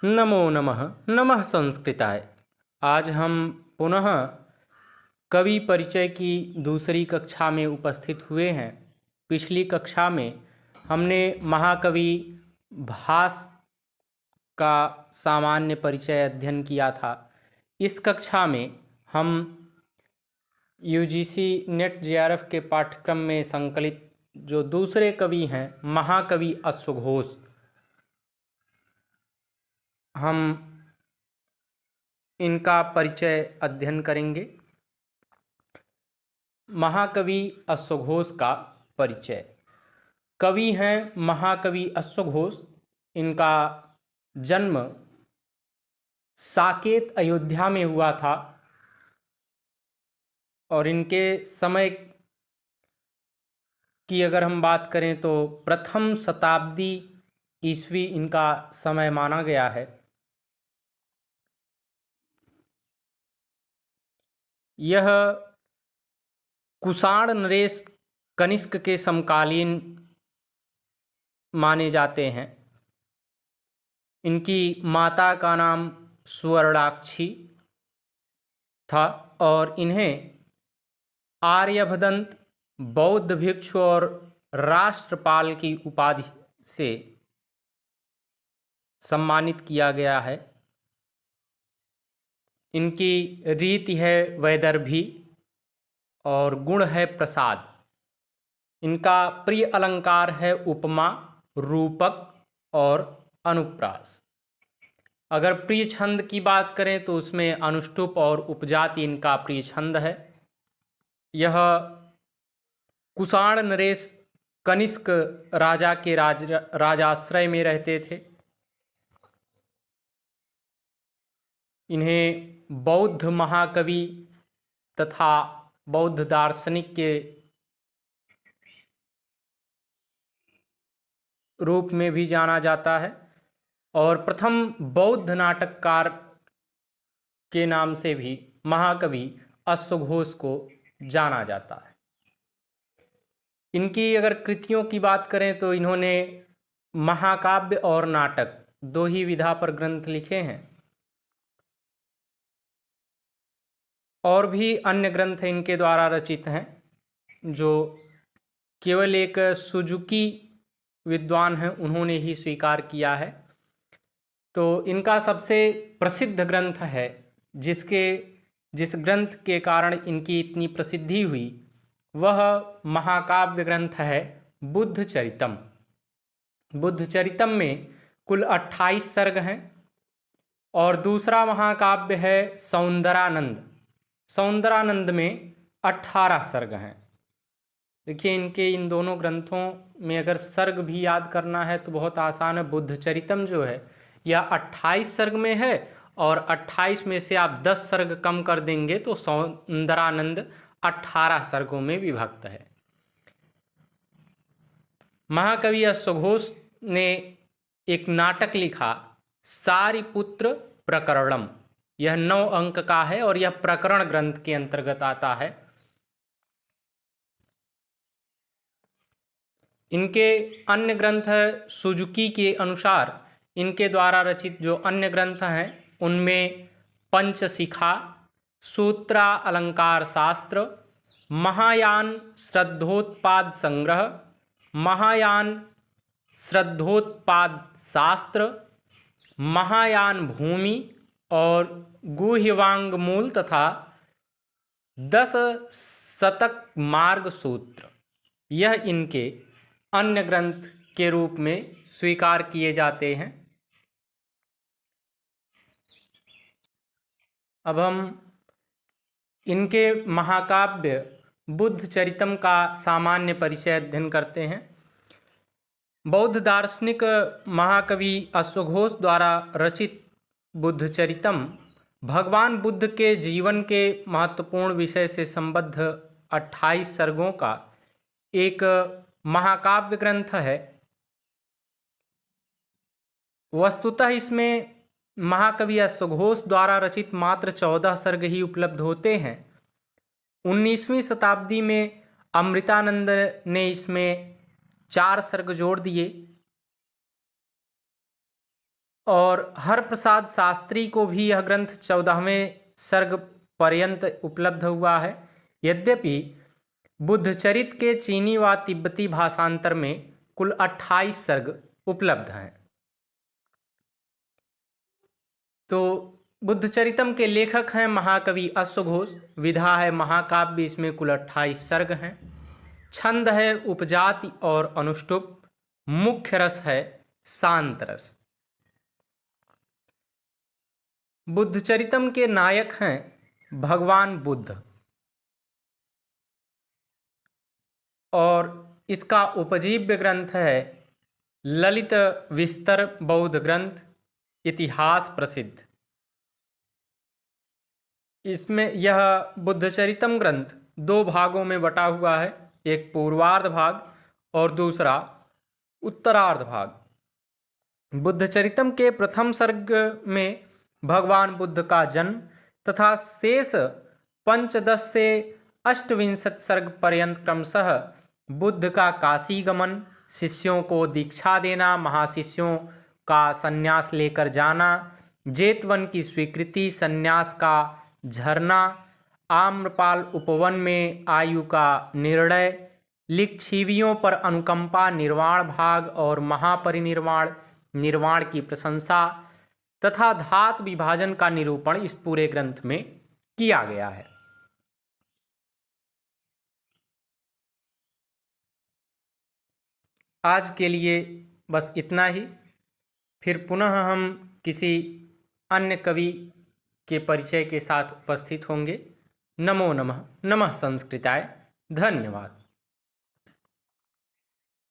नमो नमः नमः संस्कृताय। आज हम पुनः कवि परिचय की दूसरी कक्षा में उपस्थित हुए हैं। पिछली कक्षा में हमने महाकवि भास का सामान्य परिचय अध्ययन किया था। इस कक्षा में हम यूजीसी नेट जेआरएफ के पाठ्यक्रम में संकलित जो दूसरे कवि हैं महाकवि अश्वघोष, हम इनका परिचय अध्ययन करेंगे। महाकवि अश्वघोष का परिचय। कवि हैं महाकवि अश्वघोष। इनका जन्म साकेत अयोध्या में हुआ था और इनके समय की अगर हम बात करें तो प्रथम शताब्दी ईस्वी इनका समय माना गया है। यह कुषाण नरेश कनिष्क के समकालीन माने जाते हैं। इनकी माता का नाम सुवर्णाक्षी था और इन्हें आर्यभदंत, बौद्ध भिक्षु और राष्ट्रपाल की उपाधि से सम्मानित किया गया है। इनकी रीति है वैदर्भी और गुण है प्रसाद। इनका प्रिय अलंकार है उपमा, रूपक और अनुप्रास। अगर प्रिय छंद की बात करें तो उसमें अनुष्टुप और उपजाति इनका प्रिय छंद है। यह कुषाण नरेश कनिष्क राजा के राजाश्रय में रहते थे। इन्हें बौद्ध महाकवि तथा बौद्ध दार्शनिक के रूप में भी जाना जाता है और प्रथम बौद्ध नाटककार के नाम से भी महाकवि अश्वघोष को जाना जाता है। इनकी अगर कृतियों की बात करें तो इन्होंने महाकाव्य और नाटक दो ही विधा पर ग्रंथ लिखे हैं और भी अन्य ग्रंथ इनके द्वारा रचित हैं जो केवल एक सुजुकी विद्वान हैं उन्होंने ही स्वीकार किया है। तो इनका सबसे प्रसिद्ध ग्रंथ है जिस ग्रंथ के कारण इनकी इतनी प्रसिद्धि हुई वह महाकाव्य ग्रंथ है बुद्ध चरितम। बुद्ध चरितम में कुल 28 सर्ग हैं और दूसरा महाकाव्य है सौंदरानंद। सौंदरानंद में 18 सर्ग हैं। देखिए इनके इन दोनों ग्रंथों में अगर सर्ग भी याद करना है तो बहुत आसान है। बुद्ध चरितम जो है यह 28 सर्ग में है और 28 में से आप 10 सर्ग कम कर देंगे तो सौंदरानंद 18 सर्गों में विभक्त है। महाकवि अश्वघोष ने एक नाटक लिखा सारिपुत्र प्रकरणम। यह 9 अंक का है और यह प्रकरण ग्रंथ के अंतर्गत आता है। इनके अन्य ग्रंथ सुजुकी के अनुसार इनके द्वारा रचित जो अन्य ग्रंथ हैं उनमें पंचशिखा, सूत्रा अलंकार शास्त्र, महायान श्रद्धोत्पाद संग्रह, महायान श्रद्धोत्पाद शास्त्र, महायान भूमि और गुह्यवांग मूल तथा 10 शतक मार्ग सूत्र यह इनके अन्य ग्रंथ के रूप में स्वीकार किए जाते हैं। अब हम इनके महाकाव्य बुद्ध चरितम का सामान्य परिचय अध्ययन करते हैं। बौद्ध दार्शनिक महाकवि अश्वघोष द्वारा रचित बुद्ध चरितम भगवान बुद्ध के जीवन के महत्वपूर्ण विषय से संबद्ध 28 सर्गों का एक महाकाव्य ग्रंथ है। वस्तुतः इसमें महाकवि अश्वघोष द्वारा रचित मात्र 14 सर्ग ही उपलब्ध होते हैं। 19वीं शताब्दी में अमृतानंद ने इसमें 4 सर्ग जोड़ दिए और हरप्रसाद शास्त्री को भी यह ग्रंथ 14वें सर्ग पर्यंत उपलब्ध हुआ है। यद्यपि बुद्धचरित के चीनी व तिब्बती भाषांतर में कुल 28 सर्ग उपलब्ध हैं। तो बुद्धचरितम के लेखक हैं महाकवि अश्वघोष। विधा है महाकाव्य, इसमें कुल 28 सर्ग हैं। छंद है उपजाति और अनुष्टुप। मुख्य रस है शांत रस। बुद्धचरितम के नायक हैं भगवान बुद्ध और इसका उपजीव्य ग्रंथ है ललित विस्तर बौद्ध ग्रंथ, इतिहास प्रसिद्ध। इसमें यह बुद्धचरितम ग्रंथ 2 भागों में बटा हुआ है, एक पूर्वार्ध भाग और दूसरा उत्तरार्ध भाग। बुद्धचरितम के प्रथम सर्ग में भगवान बुद्ध का जन्म तथा शेष पंचदश से अष्टविंशत सर्ग पर्यंत क्रमशः बुद्ध का काशी गमन, शिष्यों को दीक्षा देना, महाशिष्यों का संन्यास लेकर जाना, जेतवन की स्वीकृति, संन्यास का झरना, आम्रपाल उपवन में आयु का निर्णय, लिच्छिवियों पर अनुकंपा, निर्वाण भाग और महापरिनिर्वाण, निर्वाण की प्रशंसा तथा धातु विभाजन का निरूपण इस पूरे ग्रंथ में किया गया है। आज के लिए बस इतना ही। फिर पुनः हम किसी अन्य कवि के परिचय के साथ उपस्थित होंगे। नमो नमः। नमः संस्कृताय। धन्यवाद।